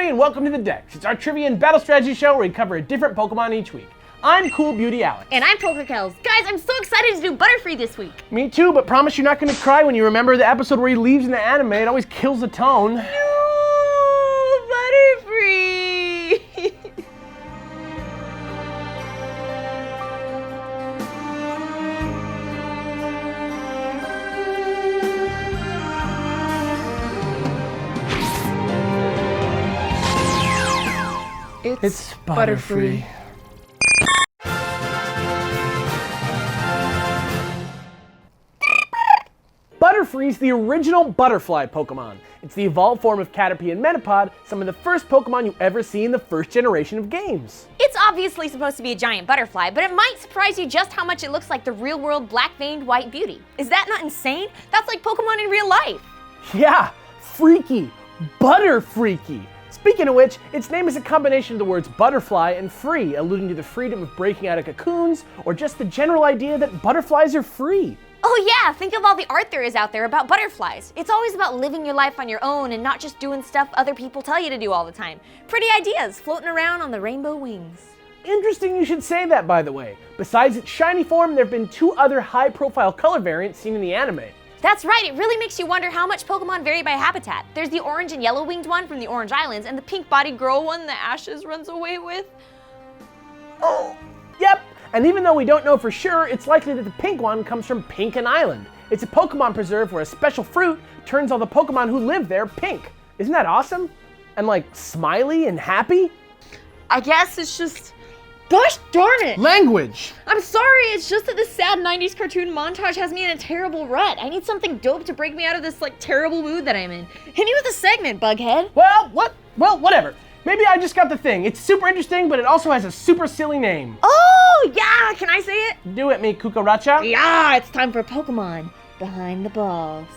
Butterfree, and welcome to the Dex. It's our trivia and battle strategy show where we cover a different Pokemon each week. I'm Cool Beauty Alex. And I'm PokeKellz. Guys, I'm so excited to do Butterfree this week. Me too, but promise you're not going to cry when you remember the episode where he leaves in the anime. It always kills the tone. No, Butterfree. It's Butterfree. Butterfree is the original butterfly Pokemon. It's the evolved form of Caterpie and Metapod, some of the first Pokemon you ever see in the first generation of games. It's obviously supposed to be a giant butterfly, but it might surprise you just how much it looks like the real-world black-veined white beauty. Is that not insane? That's like Pokemon in real life. Yeah, freaky. Butterfreaky. Speaking of which, its name is a combination of the words butterfly and free, alluding to the freedom of breaking out of cocoons, or just the general idea that butterflies are free. Oh yeah, think of all the art there is out there about butterflies. It's always about living your life on your own and not just doing stuff other people tell you to do all the time. Pretty ideas floating around on the rainbow wings. Interesting you should say that, by the way. Besides its shiny form, there have been two other high-profile color variants seen in the anime. That's right, it really makes you wonder how much Pokemon vary by habitat. There's the orange and yellow winged one from the Orange Islands and the pink-bodied girl one that Ashes runs away with. Oh, yep. And even though we don't know for sure, it's likely that the pink one comes from Pinken Island. It's a Pokemon preserve where a special fruit turns all the Pokemon who live there pink. Isn't that awesome? And like smiley and happy? I guess it's just... Gosh darn it! Language! I'm sorry, it's just that this sad 90s cartoon montage has me in a terrible rut. I need something dope to break me out of this terrible mood that I'm in. Hit me with a segment, Bughead. Well, whatever. Maybe I just got the thing. It's super interesting, but it also has a super silly name. Oh, yeah, can I say it? Do it, me cucaracha. Yeah, it's time for Pokemon Behind the Balls.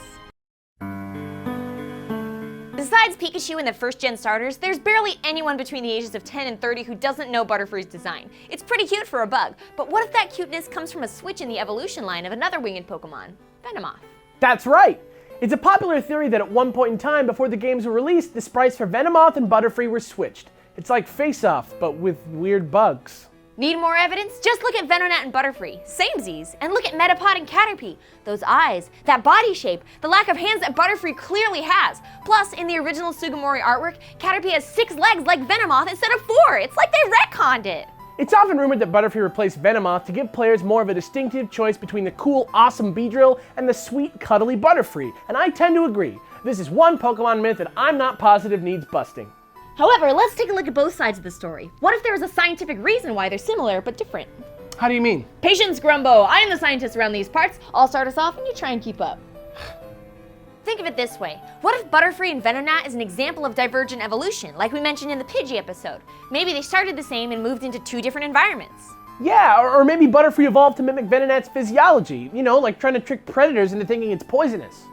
Besides Pikachu and the first-gen starters, there's barely anyone between the ages of 10 and 30 who doesn't know Butterfree's design. It's pretty cute for a bug, but what if that cuteness comes from a switch in the evolution line of another winged Pokemon, Venomoth? That's right. It's a popular theory that at one point in time before the games were released, the sprites for Venomoth and Butterfree were switched. It's like Face Off, but with weird bugs. Need more evidence? Just look at Venonat and Butterfree, samesies, and look at Metapod and Caterpie. Those eyes, that body shape, the lack of hands that Butterfree clearly has. Plus, in the original Sugimori artwork, Caterpie has 6 legs like Venomoth instead of 4. It's like they retconned it. It's often rumored that Butterfree replaced Venomoth to give players more of a distinctive choice between the cool, awesome Beedrill and the sweet, cuddly Butterfree, and I tend to agree. This is one Pokemon myth that I'm not positive needs busting. However, let's take a look at both sides of the story. What if there was a scientific reason why they're similar but different? How do you mean? Patience, Grumbo. I am the scientist around these parts. I'll start us off and you try and keep up. Think of it this way. What if Butterfree and Venonat is an example of divergent evolution, like we mentioned in the Pidgey episode? Maybe they started the same and moved into 2 different environments. Yeah, or maybe Butterfree evolved to mimic Venonat's physiology. You know, like trying to trick predators into thinking it's poisonous.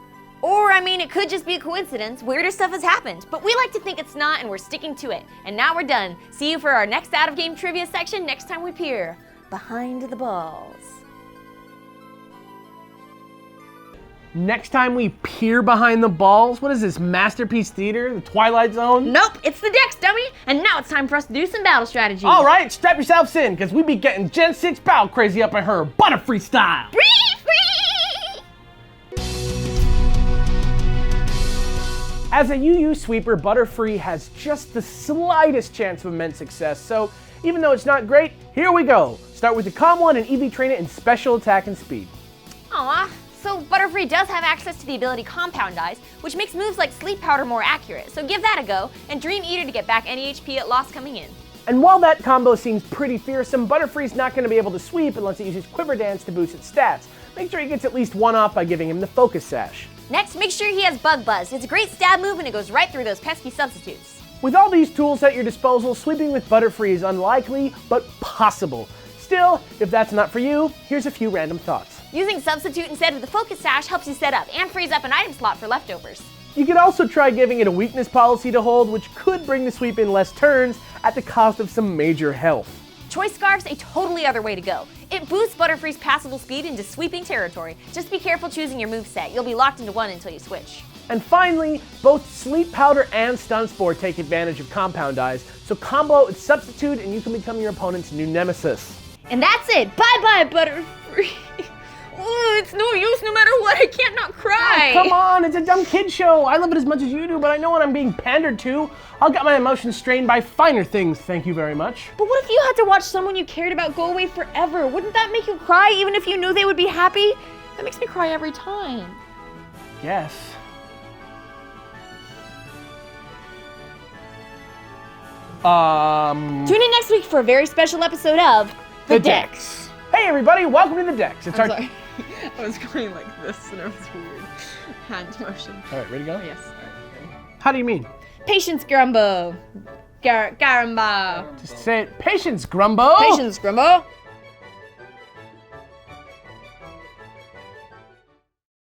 Or, I mean, it could just be a coincidence. Weirder stuff has happened, but we like to think it's not, and we're sticking to it. And now we're done. See you for our next out-of-game trivia section next time we peer behind the balls. Next time we peer behind the balls? What is this, Masterpiece Theater? The Twilight Zone? Nope, it's the Dex, dummy! And now it's time for us to do some battle strategy. All right, strap yourselves in, because we be getting Gen 6 battle crazy up in her Butterfree style. As a UU sweeper, Butterfree has just the slightest chance of immense success, so even though it's not great, here we go. Start with the Calm One and EV Train it in special attack and speed. Aw, so Butterfree does have access to the ability Compound Eyes, which makes moves like Sleep Powder more accurate, so give that a go, and Dream Eater to get back any HP it lost coming in. And while that combo seems pretty fearsome, Butterfree's not going to be able to sweep unless it uses Quiver Dance to boost its stats. Make sure he gets at least one off by giving him the Focus Sash. Next, make sure he has Bug Buzz. It's a great stab move and it goes right through those pesky substitutes. With all these tools at your disposal, sweeping with Butterfree is unlikely, but possible. Still, if that's not for you, here's a few random thoughts. Using Substitute instead of the Focus Sash helps you set up and frees up an item slot for leftovers. You could also try giving it a weakness policy to hold, which could bring the sweep in less turns at the cost of some major health. Choice Scarf's a totally other way to go. It boosts Butterfree's passable speed into sweeping territory. Just be careful choosing your moveset. You'll be locked into one until you switch. And finally, both Sleep Powder and Stun Spore take advantage of Compound Eyes, so combo its substitute and you can become your opponent's new nemesis. And that's it. Bye-bye, Butterfree. Oh, it's no use no matter what. I can't not cry. Oh, come on, it's a dumb kid show. I love it as much as you do, but I know when I'm being pandered to. I'll get my emotions strained by finer things, thank you very much. But what if you had to watch someone you cared about go away forever? Wouldn't that make you cry even if you knew they would be happy? That makes me cry every time. Yes. Tune in next week for a very special episode of The Dex. Hey everybody, welcome to The Dex. It's I'm sorry. I was going like this and it was weird. Hand motion. All right, ready to go? Yes. All right, ready. How do you mean? Patience, Grumbo. Garamba. Just say it. Patience, Grumbo. Patience, Grumbo.